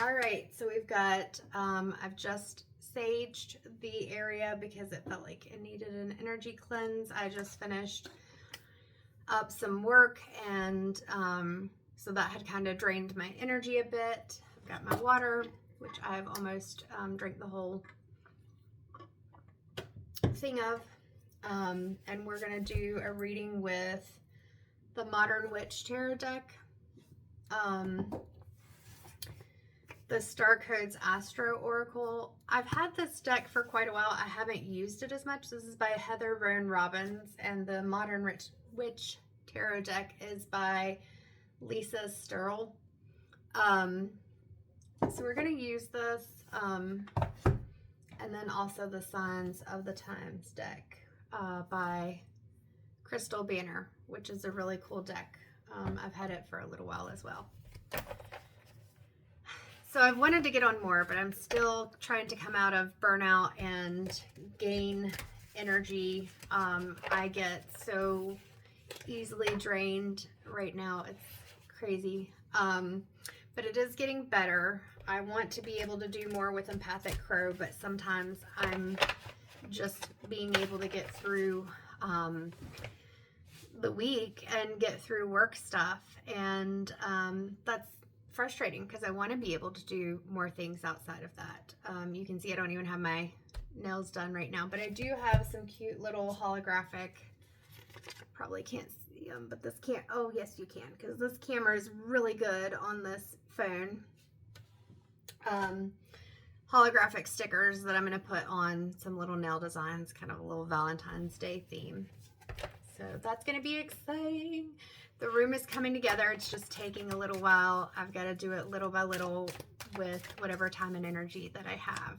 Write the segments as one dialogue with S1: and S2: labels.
S1: All right, so we've got, I've just saged the area because it felt like it needed an energy cleanse. I just finished up some work, and so that had kind of drained my energy a bit. I've got my water, which I've almost drank the whole thing of. And we're going to do a reading with the Modern Witch Tarot deck. The Star Codes Astro Oracle. I've had this deck for quite a while. I haven't used it as much. This is by Heather Roan Robbins, and the Modern Witch Tarot deck is by Lisa Sterle. So we're going to use this, and then also the Signs of the Times deck by Crystal Banner, which is a really cool deck. I've had it for a little while as well. So I've wanted to get on more, but I'm still trying to come out of burnout and gain energy. I get so easily drained right now. It's crazy. But it is getting better. I want to be able to do more with Empathic Crow, but sometimes I'm just being able to get through the week and get through work stuff. And that's frustrating because I want to be able to do more things outside of that. You can see I don't even have my nails done right now, but I do have some cute little holographic, probably can't see them, but this can't, oh yes you can, because this camera is really good on this phone. Holographic stickers that I'm going to put on some little nail designs, kind of a little Valentine's Day theme. So that's going to be exciting. The room is coming together. It's just taking a little while. I've got to do it little by little with whatever time and energy that I have.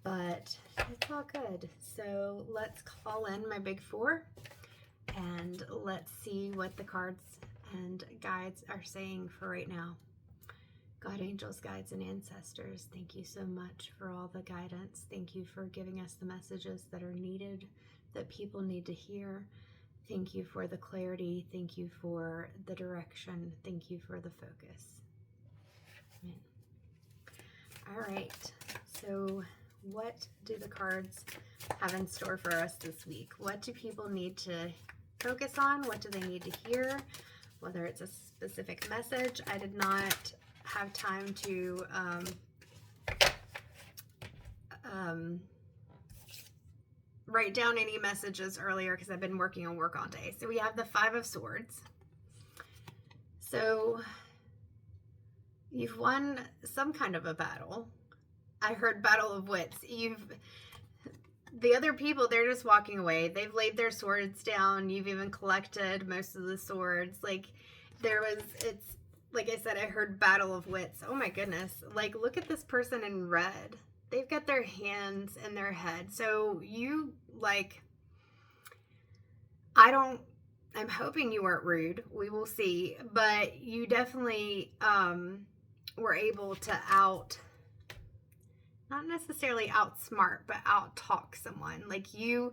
S1: But it's all good. So let's call in my big four and let's see what the cards and guides are saying for right now. God, angels, guides, and ancestors, thank you so much for all the guidance. Thank you for giving us the messages that are needed, that people need to hear. Thank you for the clarity. Thank you for the direction. Thank you for the focus. Amen. All right. So what do the cards have in store for us this week? What do people need to focus on? What do they need to hear? Whether it's a specific message. I did not have time to write down any messages earlier because I've been working on work all day. So we have the Five of Swords. So you've won some kind of a battle. I heard Battle of Wits. The other people, they're just walking away. They've laid their swords down. You've even collected most of the swords. Like it's like I said, I heard Battle of Wits. Oh my goodness. Like, look at this person in red. They've got their hands in their head. So you, like, I'm hoping you weren't rude. We will see. But you definitely were able to not necessarily outsmart, but out-talk someone. Like, I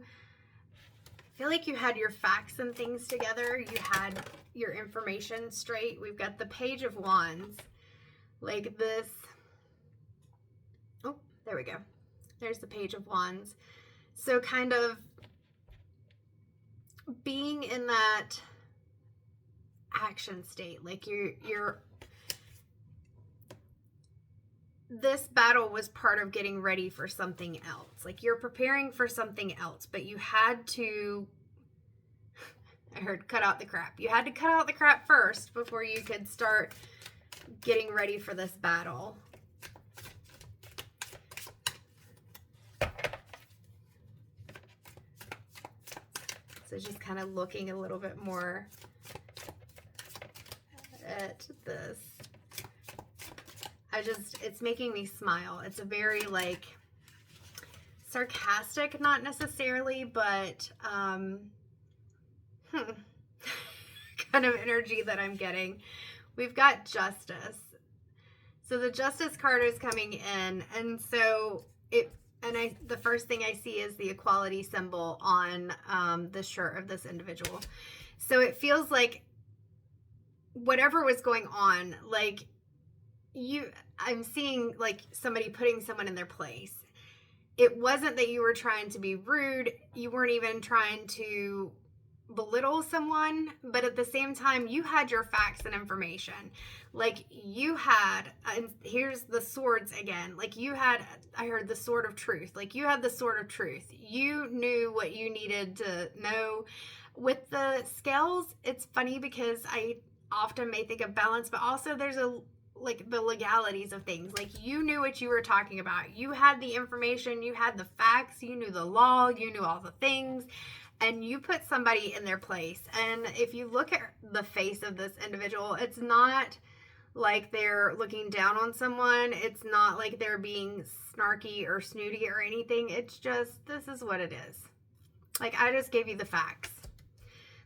S1: feel like you had your facts and things together. You had your information straight. We've got the Page of Wands. Like this. Oh, there we go. There's the Page of Wands. So kind of being in that action state. Like this battle was part of getting ready for something else. Like you're preparing for something else, but you had to, I heard cut out the crap. You had to cut out the crap first before you could start getting ready for this battle. So just kind of looking a little bit more at this. It's making me smile. It's a very like sarcastic, not necessarily, but kind of energy that I'm getting. We've got Justice. So the Justice card is coming in, and so the first thing I see is the equality symbol on the shirt of this individual. So it feels like whatever was going on, like I'm seeing like somebody putting someone in their place. It wasn't that you were trying to be rude. You weren't even trying to belittle someone, but at the same time, you had your facts and information. Like you had, and here's the swords again. Like you had, I heard the sword of truth. Like you had the sword of truth. You knew what you needed to know. With the scales, it's funny because I often may think of balance, but also there's a like the legalities of things. Like you knew what you were talking about. You had the information, you had the facts, you knew the law, you knew all the things, and you put somebody in their place. And if you look at the face of this individual, it's not like they're looking down on someone. It's not like they're being snarky or snooty or anything. It's just, this is what it is. Like I just gave you the facts.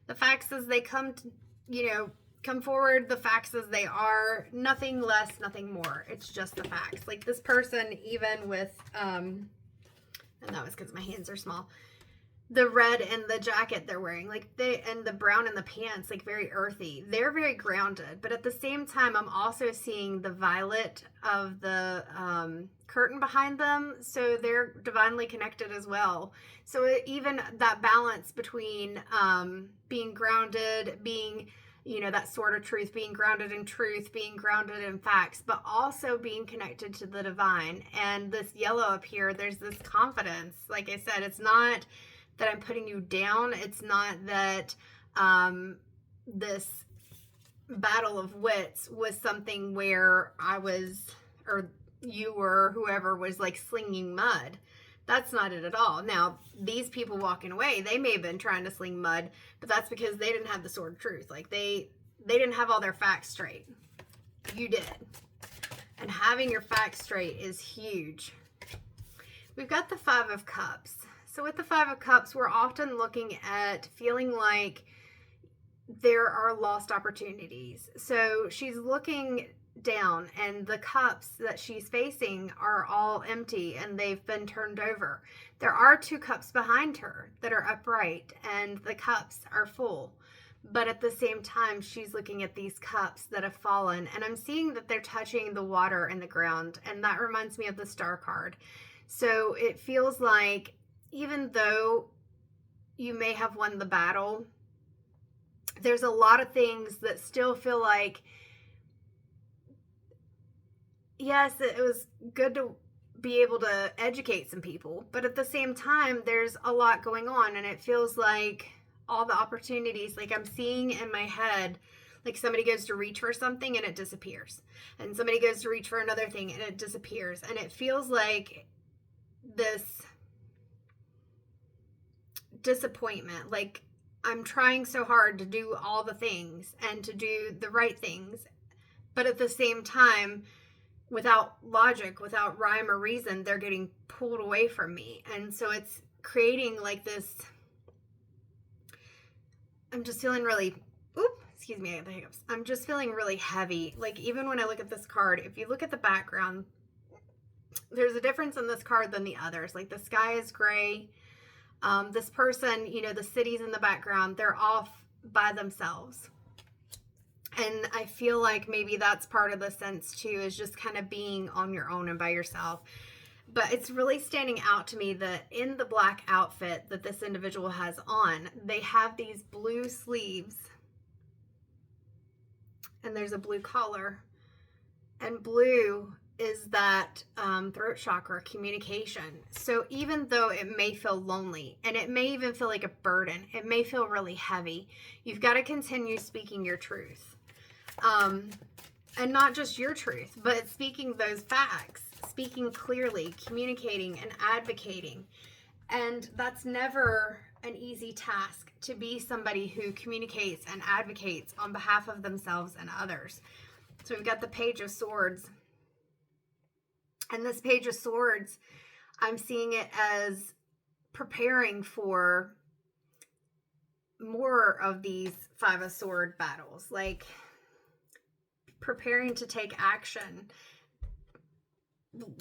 S1: The facts as they come to, come forward, the facts as they are, nothing less, nothing more. It's just the facts. Like this person, even with, and that was because my hands are small, the red and the jacket they're wearing, like and the brown and the pants, like very earthy. They're very grounded, but at the same time, I'm also seeing the violet of the curtain behind them. So they're divinely connected as well. So even that balance between being grounded, being that sort of truth, being grounded in truth, being grounded in facts, but also being connected to the divine. And this yellow up here, there's this confidence. Like I said, it's not that I'm putting you down. It's not that this battle of wits was something where I was, or you or whoever was like slinging mud. That's not it at all. Now, these people walking away, they may have been trying to sling mud, but that's because they didn't have the sword of truth. Like they didn't have all their facts straight. You did. And having your facts straight is huge. We've got the Five of Cups. So with the Five of Cups, we're often looking at feeling like there are lost opportunities. So she's looking down and the cups that she's facing are all empty and they've been turned over. There are two cups behind her that are upright and the cups are full. But at the same time, she's looking at these cups that have fallen and I'm seeing that they're touching the water and the ground. And that reminds me of the Star card. So it feels like even though you may have won the battle, there's a lot of things that still feel like, yes, it was good to be able to educate some people, but at the same time, there's a lot going on and it feels like all the opportunities, like I'm seeing in my head, like somebody goes to reach for something and it disappears. And somebody goes to reach for another thing and it disappears. And it feels like this disappointment. Like I'm trying so hard to do all the things and to do the right things, but at the same time, without logic, without rhyme or reason, they're getting pulled away from me. And so it's creating like this, I'm just feeling really, excuse me, I have the hiccups. I'm just feeling really heavy. Like even when I look at this card, if you look at the background, there's a difference in this card than the others. Like the sky is gray. This person, the cities in the background, they're off by themselves. And I feel like maybe that's part of the sense too, is just kind of being on your own and by yourself. But it's really standing out to me that in the black outfit that this individual has on, they have these blue sleeves and there's a blue collar. And blue is that throat chakra, communication. So even though it may feel lonely and it may even feel like a burden, it may feel really heavy, you've got to continue speaking your truth. And not just your truth, but speaking those facts, speaking clearly, communicating and advocating. And that's never an easy task, to be somebody who communicates and advocates on behalf of themselves and others. So we've got the Page of Swords. And this Page of Swords, I'm seeing it as preparing for more of these Five of Sword battles, like preparing to take action.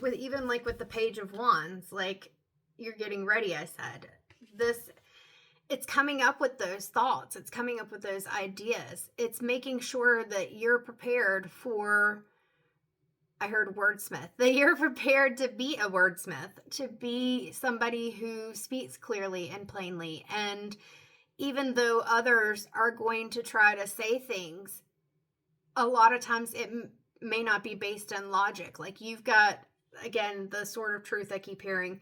S1: With even like with the Page of Wands, like you're getting ready, I said. It's coming up with those thoughts. It's coming up with those ideas. It's making sure that you're prepared for I heard wordsmith, that you're prepared to be a wordsmith, to be somebody who speaks clearly and plainly. And even though others are going to try to say things, a lot of times it may not be based on logic. Like, you've got, again, the sword of truth I keep hearing.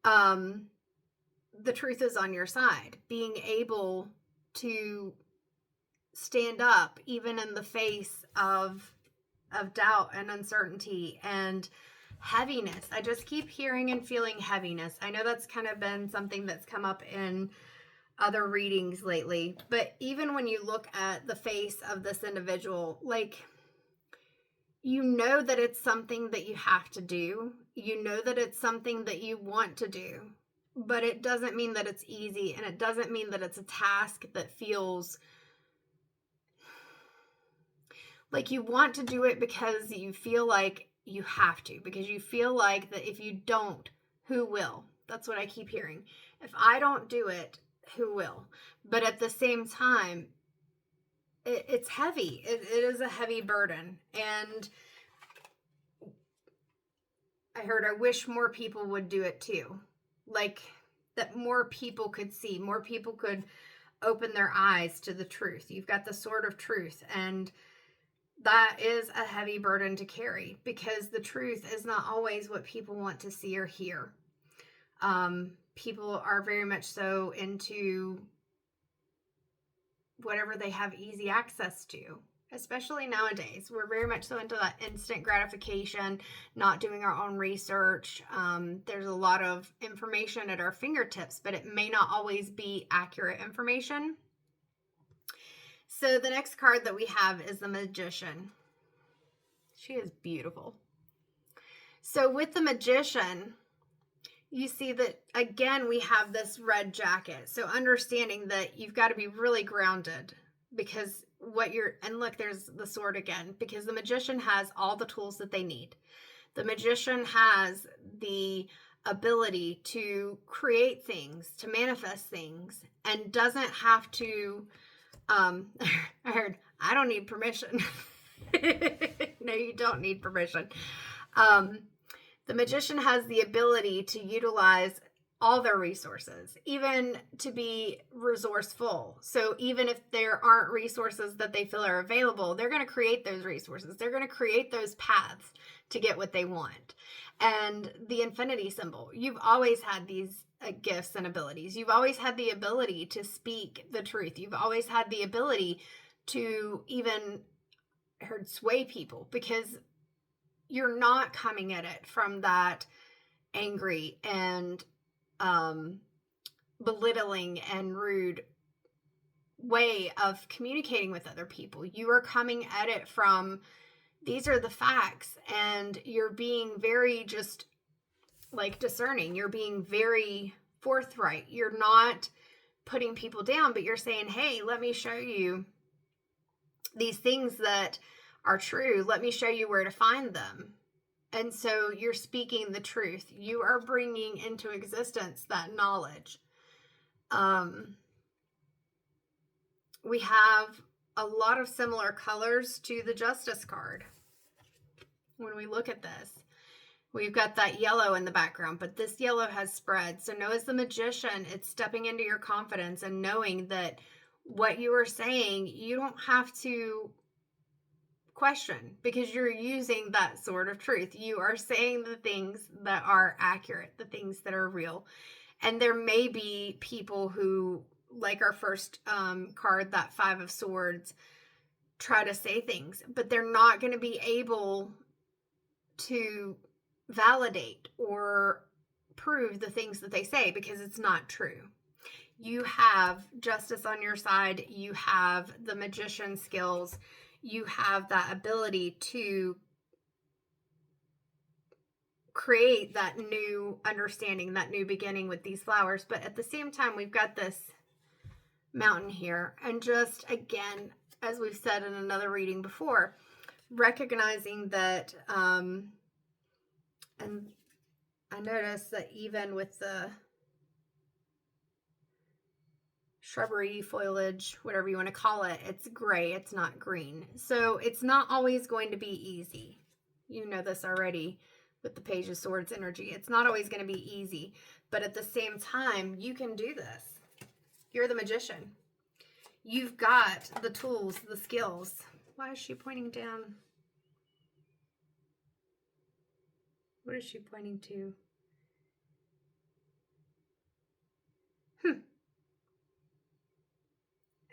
S1: The truth is on your side. Being able to stand up even in the face of doubt and uncertainty and heaviness. I just keep hearing and feeling heaviness. I know that's kind of been something that's come up in other readings lately, but even when you look at the face of this individual, like, you know that it's something that you have to do. You know that it's something that you want to do, but it doesn't mean that it's easy, and it doesn't mean that it's a task that feels like you want to do it because you feel like you have to, because you feel like that if you don't, who will? That's what I keep hearing. If I don't do it, who will? But at the same time, it's heavy. It is a heavy burden. And I heard, I wish more people would do it too. Like, that more people could see, more people could open their eyes to the truth. You've got the sword of truth, and that is a heavy burden to carry, because the truth is not always what people want to see or hear. People are very much so into whatever they have easy access to, especially nowadays. We're very much so into that instant gratification, not doing our own research. There's a lot of information at our fingertips, but it may not always be accurate information. So the next card that we have is the Magician. She is beautiful. So with the Magician, you see that, again, we have this red jacket. So understanding that you've got to be really grounded, because and look, there's the sword again, because the Magician has all the tools that they need. The Magician has the ability to create things, to manifest things, and doesn't have to, I heard, I don't need permission. No, you don't need permission. The Magician has the ability to utilize all their resources, even to be resourceful. So even if there aren't resources that they feel are available, they're going to create those resources. They're going to create those paths to get what they want. And the infinity symbol, you've always had these gifts and abilities. You've always had the ability to speak the truth. You've always had the ability to even sway people, because you're not coming at it from that angry and belittling and rude way of communicating with other people. You are coming at it from, these are the facts, and you're being very just like discerning. You're being very forthright. You're not putting people down, but you're saying, hey, let me show you these things that are true. Let me show you where to find them. And so you're speaking the truth. You are bringing into existence that knowledge. We have a lot of similar colors to the Justice card. When we look at this, we've got that yellow in the background, but this yellow has spread. So know, as the Magician, it's stepping into your confidence and knowing that what you are saying, you don't have to question, because you're using that sword of truth. You are saying the things that are accurate, the things that are real. And there may be people who, like our first card, that Five of Swords, try to say things, but they're not going to be able to validate or prove the things that they say, because it's not true. You have justice on your side. You have the Magician skills. You have that ability to create that new understanding, that new beginning with these flowers. But at the same time, we've got this mountain here. And just, again, as we've said in another reading before, recognizing that, and I noticed that even with the shrubbery, foliage, whatever you want to call it, it's gray, it's not green. So it's not always going to be easy. You know this already with the Page of Swords energy. It's not always going to be easy, but at the same time, you can do this. You're the magician. You've got the tools, the skills. Why is she pointing down? What is she pointing to?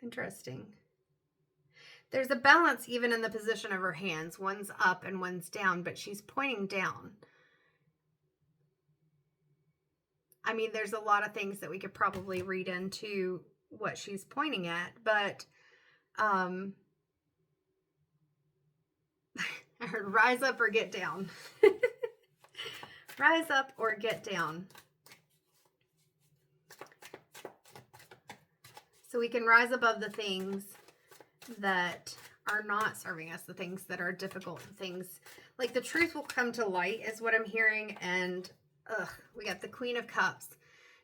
S1: Interesting. There's a balance even in the position of her hands. One's up and one's down, but she's pointing down. I mean, there's a lot of things that we could probably read into what she's pointing at, but I heard rise up or get down. Rise up or get down. So we can rise above the things that are not serving us, the things that are difficult, things like the truth will come to light is what I'm hearing. And we got the Queen of Cups.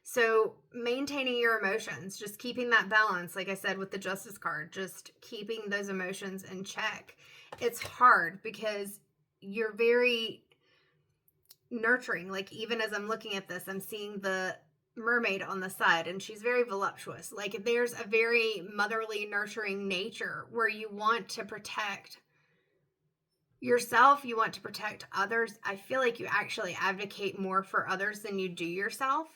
S1: So maintaining your emotions, just keeping that balance, like I said with the Justice card, just keeping those emotions in check. It's hard because you're very nurturing. Like even as I'm looking at this, I'm seeing the mermaid on the side and she's very voluptuous. Like there's a very motherly, nurturing nature where you want to protect yourself, you want to protect others. I feel like you actually advocate more for others than you do yourself.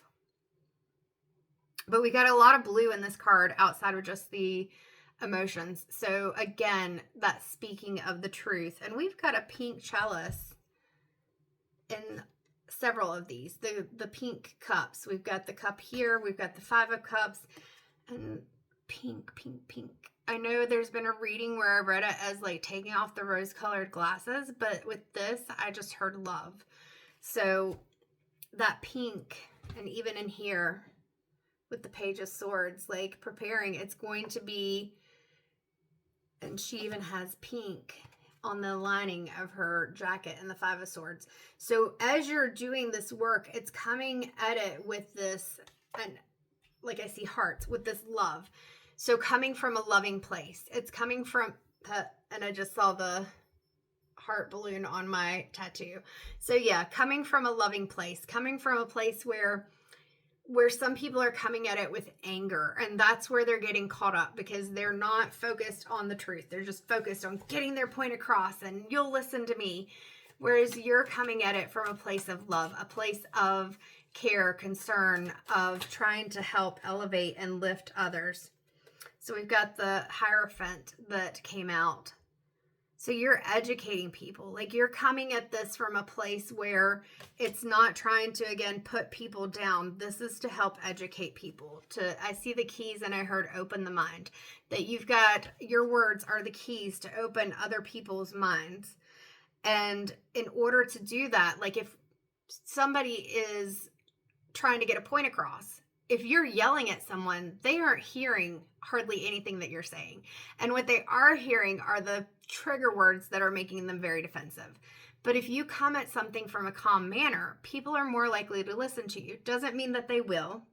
S1: But we got a lot of blue in this card outside of just the emotions. So again, that's speaking of the truth. And we've got a pink chalice in several of these. The pink cups. We've got the cup here. We've got the 5 of cups. And pink. I know there's been a reading where I read it as like taking off the rose-colored glasses. But with this, I just heard love. So that pink, and even in here with the Page of Swords, like preparing, it's going to be, and she even has pink on the lining of her jacket and the 5 of Swords. So as you're doing this work, it's coming at it with this, and like I see hearts, with this love. So coming from a loving place. It's coming from, and I just saw the heart balloon on my tattoo. So yeah, coming from a loving place, coming from a place where some people are coming at it with anger, and that's where they're getting caught up because they're not focused on the truth. They're just focused on getting their point across and you'll listen to me. Whereas you're coming at it from a place of love, a place of care, concern, of trying to help elevate and lift others. So we've got the Hierophant that came out. So you're educating people. Like you're coming at this from a place where it's not trying to, again, put people down. This is to help educate people. I see the keys and I heard open the mind. That you've got, your words are the keys to open other people's minds. And in order to do that, like if somebody is trying to get a point across, if you're yelling at someone, they aren't hearing hardly anything that you're saying. And what they are hearing are the trigger words that are making them very defensive. But if you come at something from a calm manner, people are more likely to listen to you. Doesn't mean that they will,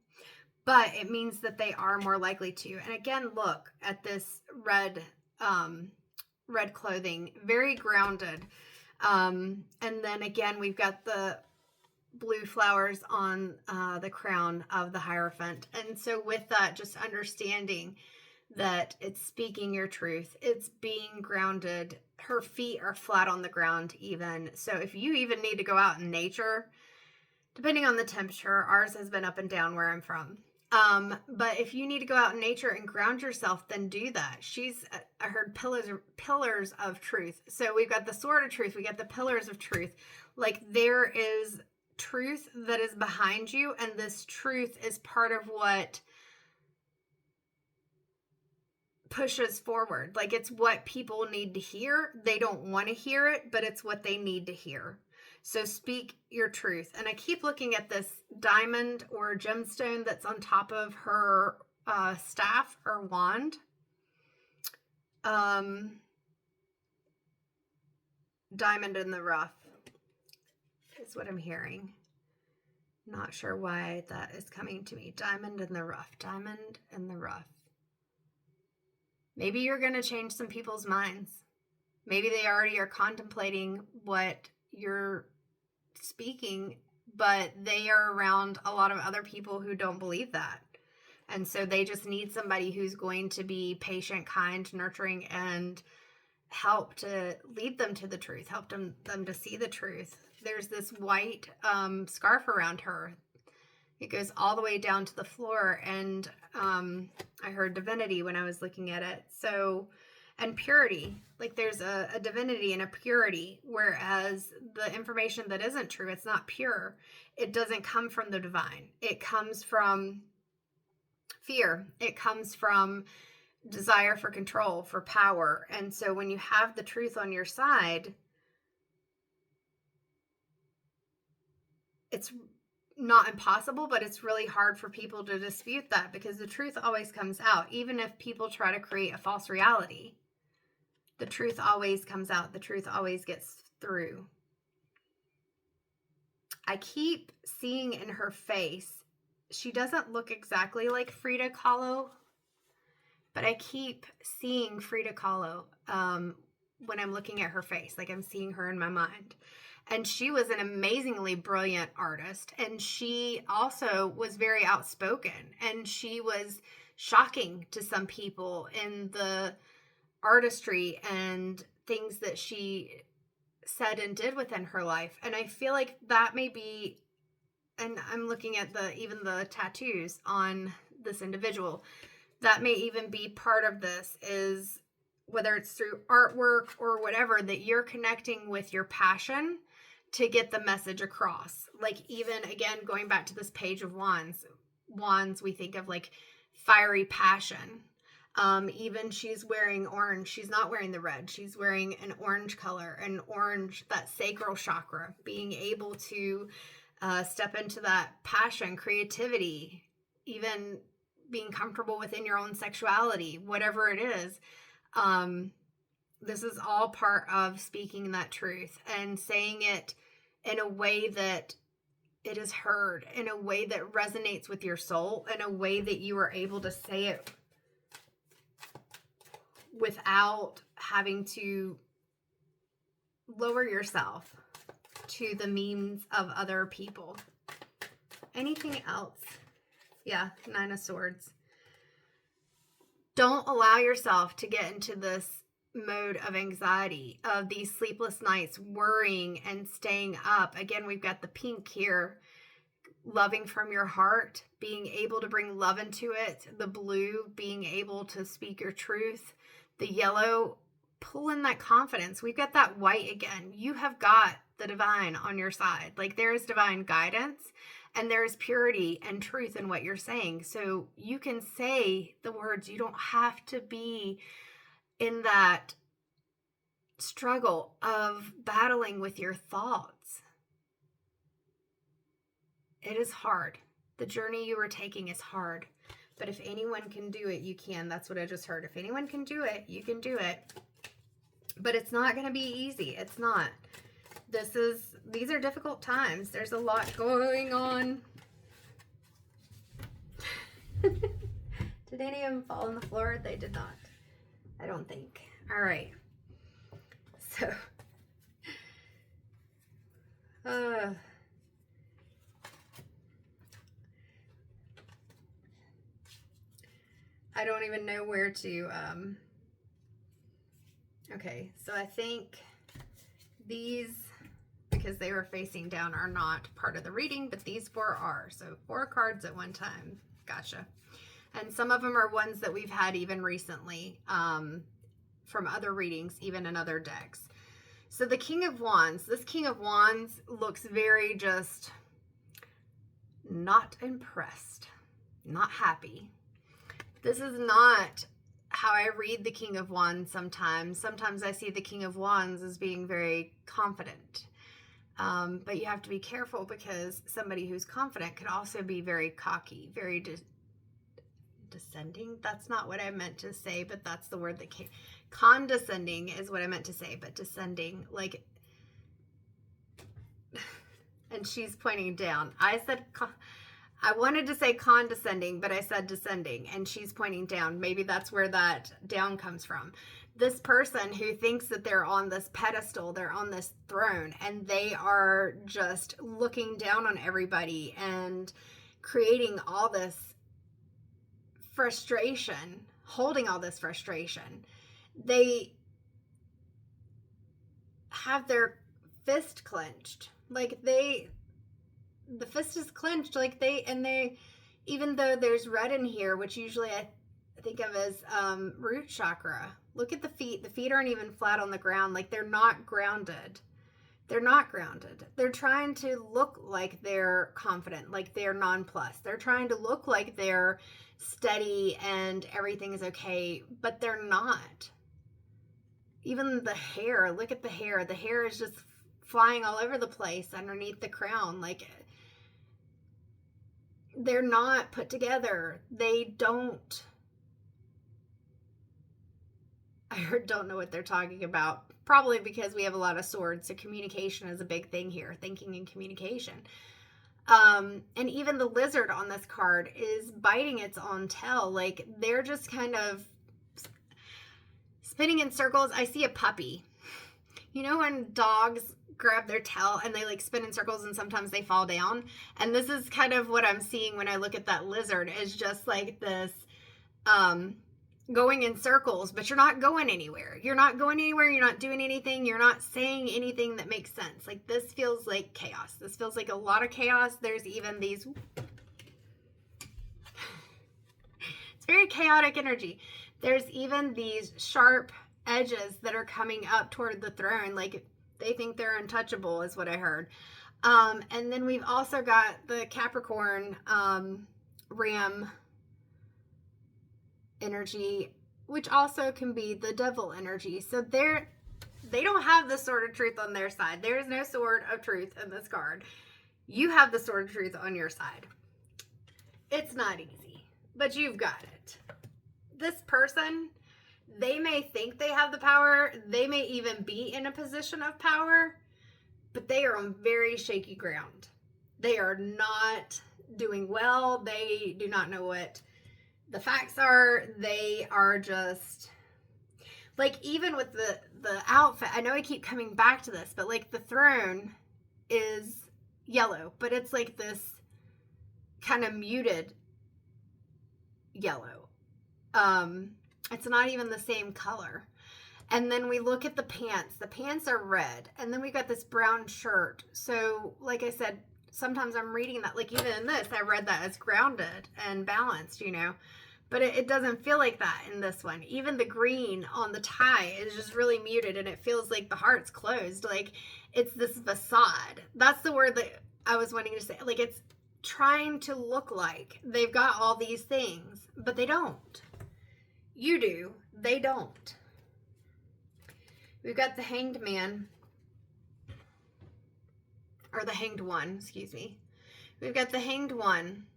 S1: but it means that they are more likely to. And again, look at this red clothing, very grounded. And then again, we've got the blue flowers on the crown of the Hierophant. And so with that, just understanding that it's speaking your truth, it's being grounded. Her feet are flat on the ground even. So if you even need to go out in nature, depending on the temperature, ours has been up and down where I'm from. But if you need to go out in nature and ground yourself, then do that. I heard pillars of truth. So we've got the sword of truth. We got the pillars of truth. Like there is truth that is behind you, and this truth is part of what pushes forward. Like it's what people need to hear. They don't want to hear it, but it's what they need to hear. So speak your truth. And I keep looking at this diamond or gemstone that's on top of her staff or wand. Diamond in the rough is what I'm hearing. Not sure why that is coming to me. Diamond in the rough. Diamond in the rough. Maybe you're going to change some people's minds. Maybe they already are contemplating what you're speaking, but they are around a lot of other people who don't believe that. And so they just need somebody who's going to be patient, kind, nurturing, and help to lead them to the truth, help them to see the truth. There's this white scarf around her. It goes all the way down to the floor. And I heard divinity when I was looking at it. So, and purity. Like there's a divinity and a purity, whereas the information that isn't true, it's not pure. It doesn't come from the divine. It comes from fear. It comes from desire for control, for power. And so when you have the truth on your side, it's not impossible, but it's really hard for people to dispute that, because the truth always comes out. Even if people try to create a false reality, the truth always comes out. The truth always gets through. I keep seeing in her face, she doesn't look exactly like Frida Kahlo, but I keep seeing Frida Kahlo when I'm looking at her face. Like I'm seeing her in my mind. And she was an amazingly brilliant artist. And she also was very outspoken. And she was shocking to some people in the artistry and things that she said and did within her life. And I feel like that may be, and I'm looking at even the tattoos on this individual, that may even be part of this, is whether it's through artwork or whatever, that you're connecting with your passion to get the message across. Like even, again, going back to this Page of Wands, we think of like fiery passion. Even she's wearing orange. She's not wearing the red. She's wearing an orange color, an orange, that sacral chakra, being able to step into that passion, creativity, even being comfortable within your own sexuality, whatever it is. This is all part of speaking that truth and saying it in a way that it is heard, in a way that resonates with your soul, in a way that you are able to say it without having to lower yourself to the means of other people. Anything else? Yeah, 9 of Swords. Don't allow yourself to get into this mode of anxiety, of these sleepless nights, worrying and staying up. Again, we've got the pink here, loving from your heart, being able to bring love into it. The blue, being able to speak your truth. The yellow, pull in that confidence. We've got that white again. You have got the divine on your side. Like there is divine guidance. And there is purity and truth in what you're saying. So you can say the words. You don't have to be in that struggle of battling with your thoughts. It is hard. The journey you are taking is hard. But if anyone can do it, you can. That's what I just heard. If anyone can do it, you can do it. But it's not going to be easy. It's not. These are difficult times. There's a lot going on. Did any of them fall on the floor? They did not. I don't think. All right. So, I don't even know where to, okay. So I think these, because they were facing down, are not part of the reading, but these 4 are. So 4 cards at one time. Gotcha. And some of them are ones that we've had even recently from other readings, even in other decks. So the King of Wands, this King of Wands looks very just not impressed, not happy. This is not how I read the King of Wands sometimes. Sometimes I see the King of Wands as being very confident. But you have to be careful, because somebody who's confident could also be very cocky, very descending. That's not what I meant to say, but that's the word that came. Condescending is what I meant to say, but descending, like, and she's pointing down. I wanted to say condescending, but I said descending, and she's pointing down. Maybe that's where that down comes from. this person who thinks that they're on this pedestal, they're on this throne, and they are just looking down on everybody and creating all this frustration, holding all this frustration. They have their fist clenched. Like the fist is clenched. Like they, even though there's red in here, which usually I think of as root chakra. Look at the feet. The feet aren't even flat on the ground. Like they're not grounded. They're not grounded. They're trying to look like they're confident, like they're nonplussed. They're trying to look like they're steady and everything is okay, but they're not. Even the hair, look at the hair. The hair is just flying all over the place underneath the crown. Like they're not put together. They don't. I don't know what they're talking about. Probably because we have a lot of swords, so communication is a big thing here. Thinking and communication. And even the lizard on this card is biting its own tail. Like they're just kind of spinning in circles. I see a puppy. You know when dogs grab their tail and they like spin in circles and sometimes they fall down? And this is kind of what I'm seeing when I look at that lizard, is just like this going in circles, but you're not going anywhere. You're not going anywhere. You're not doing anything. You're not saying anything that makes sense. Like this feels like chaos. This feels like a lot of chaos. There's even these, it's very chaotic energy. There's even these sharp edges that are coming up toward the throne. Like they think they're untouchable is what I heard. And then we've also got the Capricorn ram energy, which also can be the devil energy. So they don't have the sword of truth on their side. There is no sword of truth in this card. You have the sword of truth on your side. It's not easy, but you've got it. This person, they may think they have the power. They may even be in a position of power, but they are on very shaky ground. They are not doing well. They do not know what the facts are. They are just like, even with the outfit, I know I keep coming back to this, but like the throne is yellow, but it's like this kind of muted yellow. It's not even the same color. And then we look at the pants. The pants are red, and then we got this brown shirt. So like I said, sometimes I'm reading that, like even in this, I read that as grounded and balanced, you know. But it doesn't feel like that in this one. Even the green on the tie is just really muted, and it feels like the heart's closed. Like it's this facade. That's the word that I was wanting to say. Like it's trying to look like they've got all these things, but they don't. You do. They don't. We've got the Hanged Man. Or the Hanged One, excuse me. We've got the Hanged One.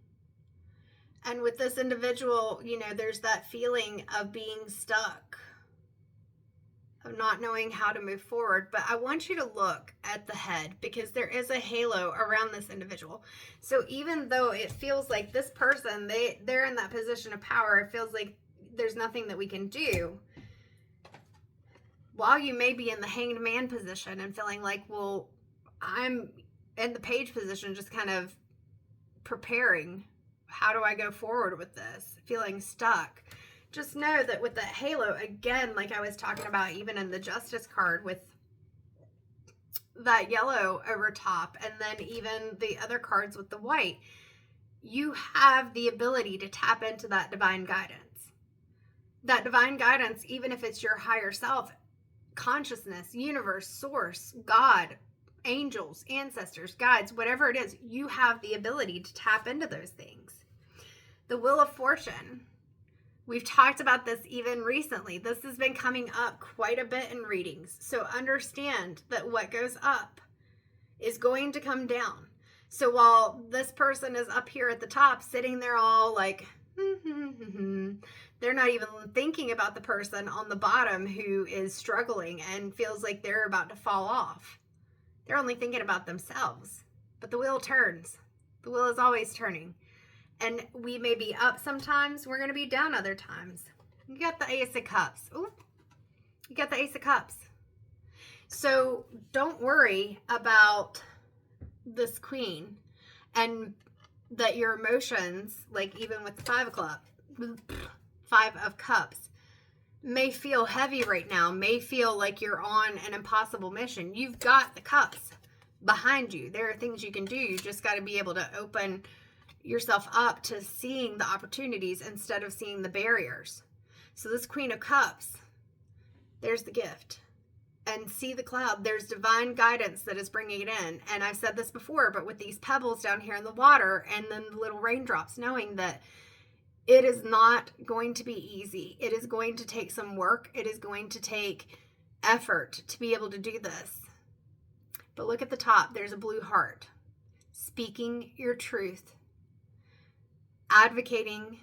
S1: And with this individual, you know, there's that feeling of being stuck, of not knowing how to move forward. But I want you to look at the head, because there is a halo around this individual. So even though it feels like this person, they're in that position of power, it feels like there's nothing that we can do. While you may be in the Hanged Man position and feeling like, well, I'm in the Page position, just kind of preparing. How do I go forward with this? Feeling stuck. Just know that with that halo, again, like I was talking about even in the Justice card with that yellow over top, and then even the other cards with the white, you have the ability to tap into that divine guidance. That divine guidance, even if it's your higher self, consciousness, universe, source, God, angels, ancestors, guides, whatever it is, you have the ability to tap into those things. The Wheel of Fortune. We've talked about this even recently. This has been coming up quite a bit in readings. So understand that what goes up is going to come down. So while this person is up here at the top, sitting there all like, they're not even thinking about the person on the bottom who is struggling and feels like they're about to fall off. They're only thinking about themselves. But the wheel turns. The wheel is always turning. And we may be up sometimes. We're going to be down other times. You got the Ace of Cups. Ooh. You got the Ace of Cups. So don't worry about this Queen and that your emotions, like even with the Five of Cups, may feel heavy right now, may feel like you're on an impossible mission. You've got the cups behind you. There are things you can do. You just got to be able to open yourself up to seeing the opportunities instead of seeing the barriers. So this Queen of Cups, there's the gift. And see the cloud. There's divine guidance that is bringing it in. And I've said this before, but with these pebbles down here in the water and then the little raindrops, knowing that it is not going to be easy. It is going to take some work. It is going to take effort to be able to do this. But look at the top. There's a blue heart. Speaking your truth. Advocating,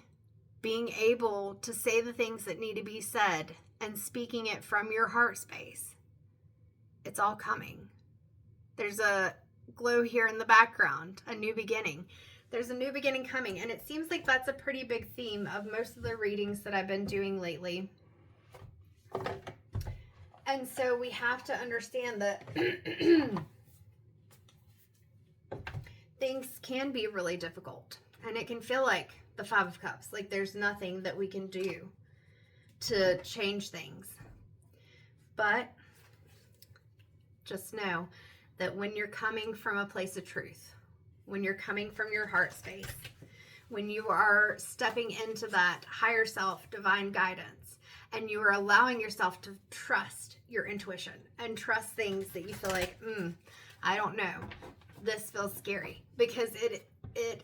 S1: being able to say the things that need to be said and speaking it from your heart space. It's all coming. There's a glow here in the background, a new beginning. There's a new beginning coming, and it seems like that's a pretty big theme of most of the readings that I've been doing lately. And so we have to understand that things can be really difficult, and it can feel like the Five of Cups, like there's nothing that we can do to change things. But just know that when you're coming from a place of truth, when you're coming from your heart space, when you are stepping into that higher self, divine guidance, and you are allowing yourself to trust your intuition and trust things that you feel like, I don't know, this feels scary, because it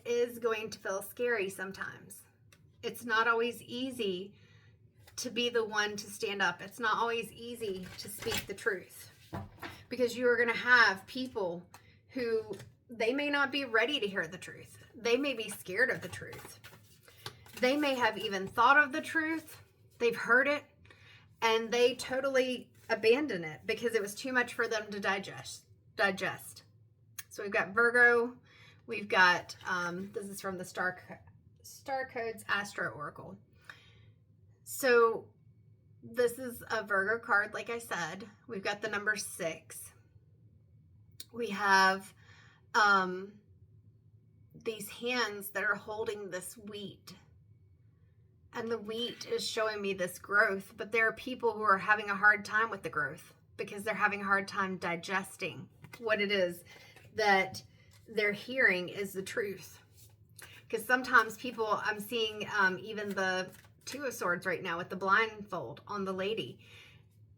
S1: is going to feel scary sometimes. It's not always easy to be the one to stand up. It's not always easy to speak the truth, because you are going to have people who, they may not be ready to hear the truth. They may be scared of the truth. They may have even thought of the truth. They've heard it and they totally abandon it because it was too much for them to digest. So we've got Virgo. We've got, this is from the Star Codes Astro Oracle. So this is a Virgo card, like I said. We've got the number 6. We have these hands that are holding this wheat, and the wheat is showing me this growth, but there are people who are having a hard time with the growth because they're having a hard time digesting what it is that they're hearing is the truth. Because sometimes people, I'm seeing even the Two of Swords right now with the blindfold on the lady,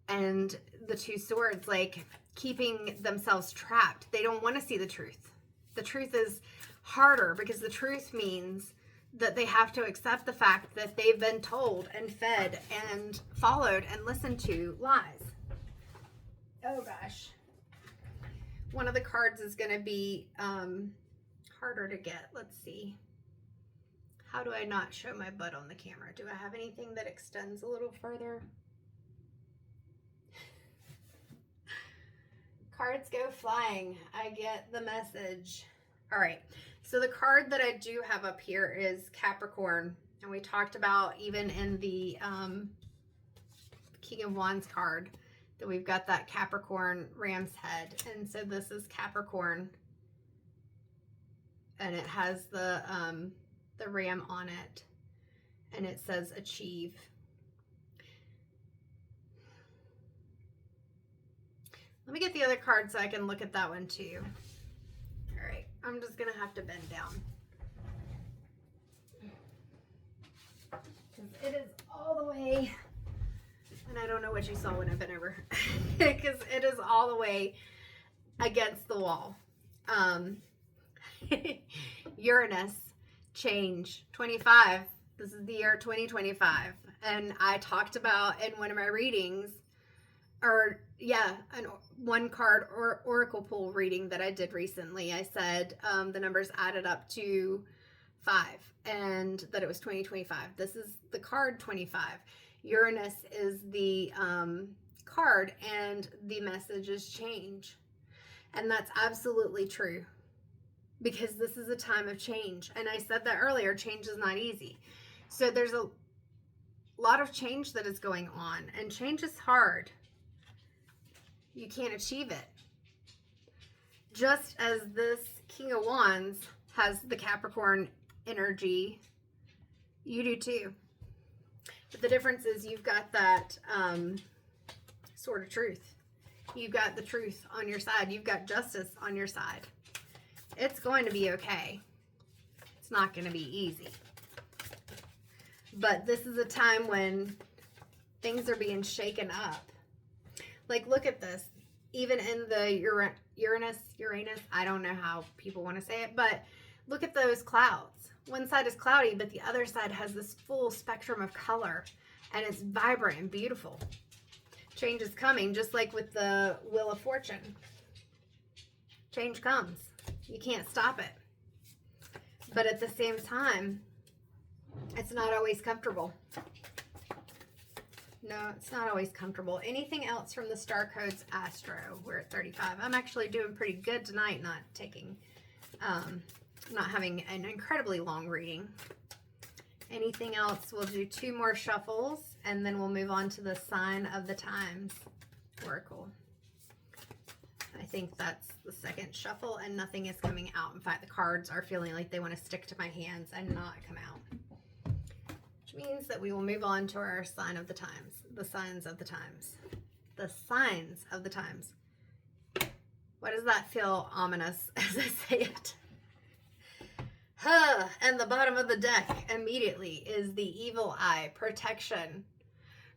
S1: and the Two Swords, like keeping themselves trapped. They don't want to see the truth. The truth is harder because the truth means that they have to accept the fact that they've been told and fed and followed and listened to lies. Oh gosh. One of the cards is going to be harder to get. Let's see. How do I not show my butt on the camera? Do I have anything that extends a little further? Cards go flying. I get the message. All right. So the card that I do have up here is Capricorn. And we talked about even in the King of Wands card that we've got that Capricorn ram's head. And so this is Capricorn. And it has the ram on it. And it says achieve. Let me get the other card so I can look at that one too. All right, I'm just gonna have to bend down. Because it is all the way, and I don't know what you saw when I bent over. Because it is all the way against the wall. Uranus, change, 25. This is the year 2025. And I talked about in one of my readings, one card or oracle pool reading that I did recently. I said the numbers added up to 5 and that it was 2025. This is the card 25. Uranus is the card, and the message is change. And that's absolutely true, because this is a time of change. And I said that earlier, change is not easy. So there's a lot of change that is going on, and change is hard. you can't achieve it. Just as this King of Wands has the Capricorn energy, you do too. But the difference is you've got that Sword of Truth. You've got the truth on your side. You've got justice on your side. It's going to be okay. It's not going to be easy. But this is a time when things are being shaken up. Like, look at this. Even in the Uranus, I don't know how people want to say it, but look at those clouds. One side is cloudy, but the other side has this full spectrum of color, and it's vibrant and beautiful. Change is coming, just like with the Wheel of Fortune. Change comes. You can't stop it. But at the same time, it's not always comfortable. No, it's not always comfortable. Anything else from the Star Codes Astro? We're at 35. I'm actually doing pretty good tonight, not having an incredibly long reading. Anything else? We'll do 2 more shuffles, and then we'll move on to the Sign of the Times Oracle. I think that's the second shuffle, and nothing is coming out. In fact, the cards are feeling like they want to stick to my hands and not come out. Which means that we will move on to our Sign of the Times. The Signs of the Times. The Signs of the Times. Why does that feel ominous as I say it? And the bottom of the deck immediately is the Evil Eye, Protection.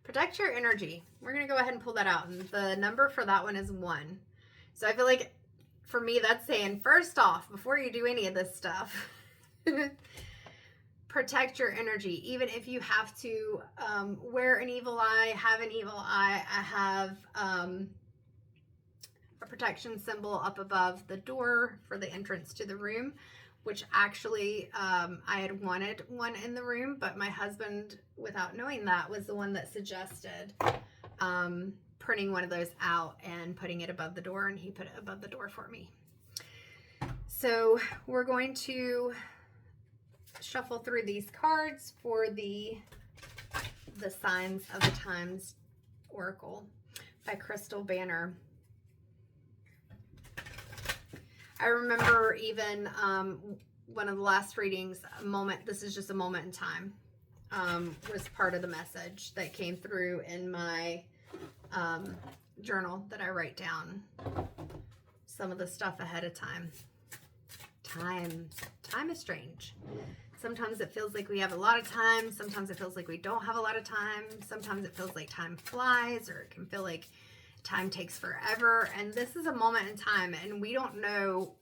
S1: Protect your energy. We're going to go ahead and pull that out. And the number for that one is 1. So I feel like for me that's saying, first off, before you do any of this stuff, protect your energy. Even if you have to wear an evil eye, have an evil eye. I have a protection symbol up above the door for the entrance to the room, which actually I had wanted one in the room, but my husband, without knowing that, was the one that suggested printing one of those out and putting it above the door, and he put it above the door for me. So we're going to shuffle through these cards for the Signs of the Times Oracle by Crystal Banner. I remember even one of the last readings, this is just a moment in time, was part of the message that came through in my journal that I write down some of the stuff ahead of time. Time is strange. Sometimes it feels like we have a lot of time. Sometimes it feels like we don't have a lot of time. Sometimes it feels like time flies, or it can feel like time takes forever. And this is a moment in time, and we don't know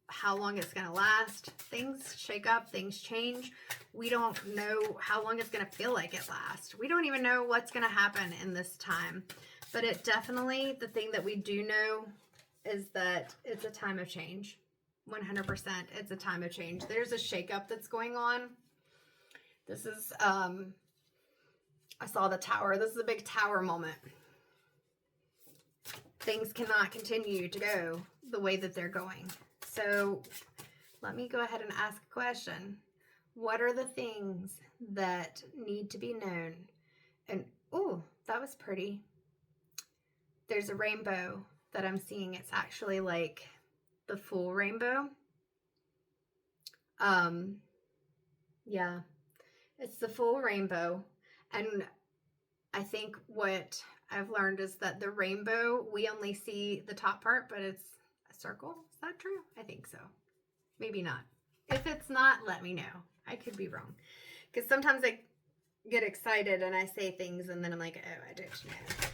S1: how long it's going to last. Things shake up, things change. We don't know how long it's going to feel like it lasts. We don't even know what's going to happen in this time. But it definitely, the thing that we do know is that it's a time of change. 100%, it's a time of change. There's a shakeup that's going on. This is, I saw the tower. This is a big tower moment. Things cannot continue to go the way that they're going. So let me go ahead and ask a question. What are the things that need to be known? And, oh, that was pretty. There's a rainbow that I'm seeing. It's actually like the full rainbow. Yeah, it's the full rainbow. And I think what I've learned is that the rainbow, we only see the top part, but it's a circle. Is that true? I think so. Maybe not. If it's not, let me know. I could be wrong. Because sometimes I get excited and I say things and then I'm like, oh, I don't know.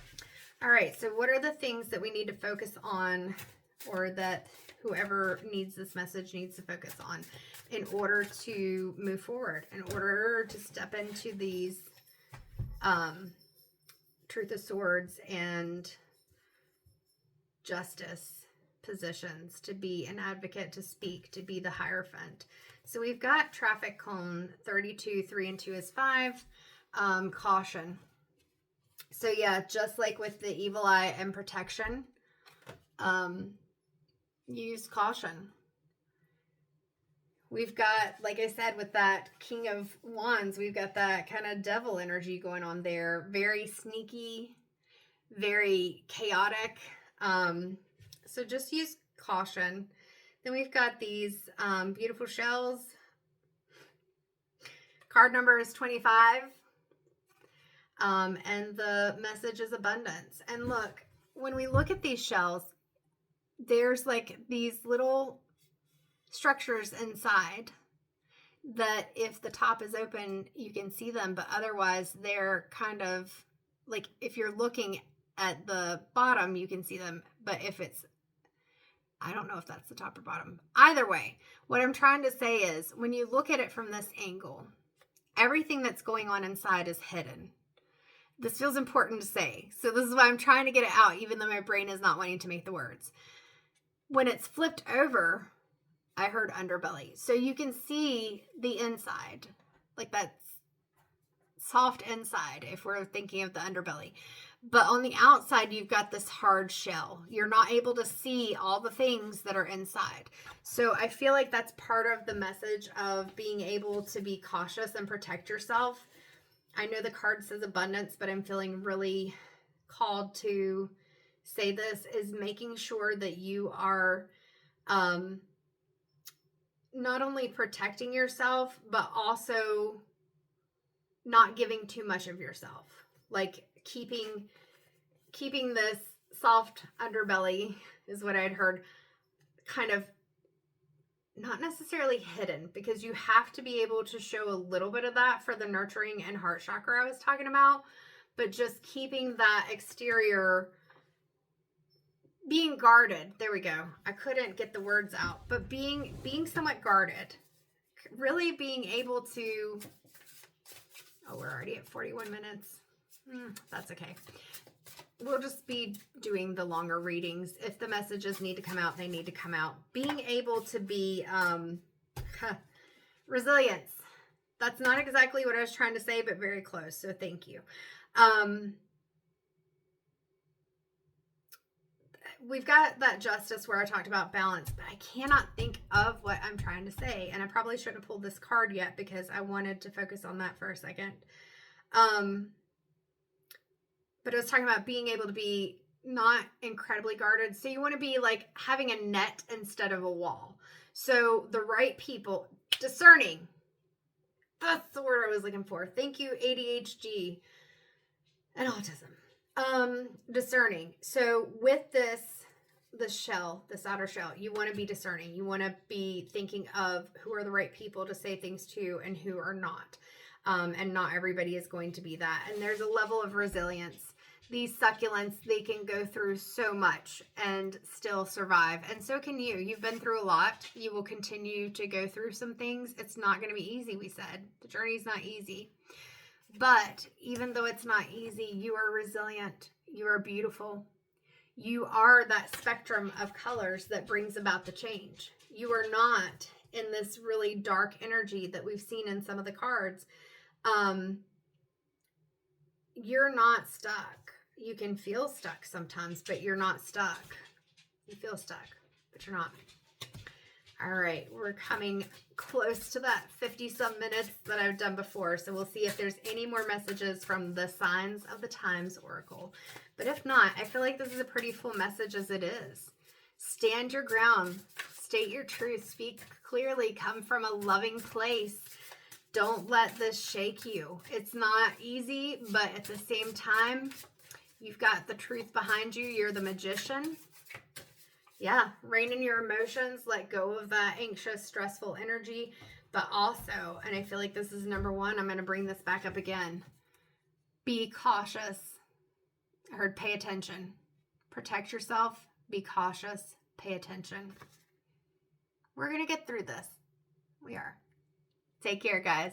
S1: All right, so what are the things that we need to focus on, or that whoever needs this message needs to focus on in order to move forward, in order to step into these Truth of Swords and justice positions, to be an advocate, to speak, to be the Hierophant. So we've got traffic cone 32, 3 and 2 is 5, caution. So yeah, just like with the evil eye and protection, use caution. We've got, like I said, with that King of Wands, we've got that kind of devil energy going on there. Very sneaky, very chaotic. So just use caution. Then we've got these beautiful shells. Card number is 25. And the message is abundance. And look, when we look at these shells, there's like these little structures inside that if the top is open, you can see them, but otherwise they're kind of like, if you're looking at the bottom, you can see them, but if it's, I don't know if that's the top or bottom. Either way, what I'm trying to say is when you look at it from this angle, everything that's going on inside is hidden. This feels important to say. So this is why I'm trying to get it out, even though my brain is not wanting to make the words. When it's flipped over, I heard underbelly. So you can see the inside, like that soft inside, if we're thinking of the underbelly. But on the outside, you've got this hard shell. You're not able to see all the things that are inside. So I feel like that's part of the message of being able to be cautious and protect yourself. I know the card says abundance, but I'm feeling really called to say this is making sure that you are not only protecting yourself, but also not giving too much of yourself. Like keeping this soft underbelly is what I'd heard, kind of not necessarily hidden, because you have to be able to show a little bit of that for the nurturing and heart chakra I was talking about, but just keeping that exterior being guarded. There we go. I couldn't get the words out, but being somewhat guarded, really being able to, oh, we're already at 41 minutes. That's okay. We'll just be doing the longer readings. If the messages need to come out, they need to come out. Being able to be resilience. That's not exactly what I was trying to say, but very close. So thank you. We've got that justice where I talked about balance, but I cannot think of what I'm trying to say. And I probably shouldn't have pulled this card yet because I wanted to focus on that for a second. But I was talking about being able to be not incredibly guarded. So you want to be like having a net instead of a wall. So the right people, discerning. That's the word I was looking for. Thank you, ADHD and autism. Discerning. So with this shell, this outer shell, you want to be discerning. You want to be thinking of who are the right people to say things to and who are not. And not everybody is going to be that. And there's a level of resilience. These succulents, they can go through so much and still survive. And so can you. You've been through a lot. You will continue to go through some things. It's not going to be easy, we said. The journey's not easy. But even though it's not easy, you are resilient. You are beautiful. You are that spectrum of colors that brings about the change. You are not in this really dark energy that we've seen in some of the cards. You're not stuck. You can feel stuck sometimes, but you're not stuck. You feel stuck, but you're not. All right, we're coming close to that 50-some minutes that I've done before, so we'll see if there's any more messages from the Signs of the Times Oracle. But if not, I feel like this is a pretty full message as it is. Stand your ground. State your truth. Speak clearly. Come from a loving place. Don't let this shake you. It's not easy, but at the same time, you've got the truth behind you. You're the magician. Yeah, rein in your emotions. Let go of that anxious, stressful energy. But also, and I feel like this is number one, I'm going to bring this back up again. Be cautious. I heard pay attention. Protect yourself. Be cautious. Pay attention. We're going to get through this. We are. Take care, guys.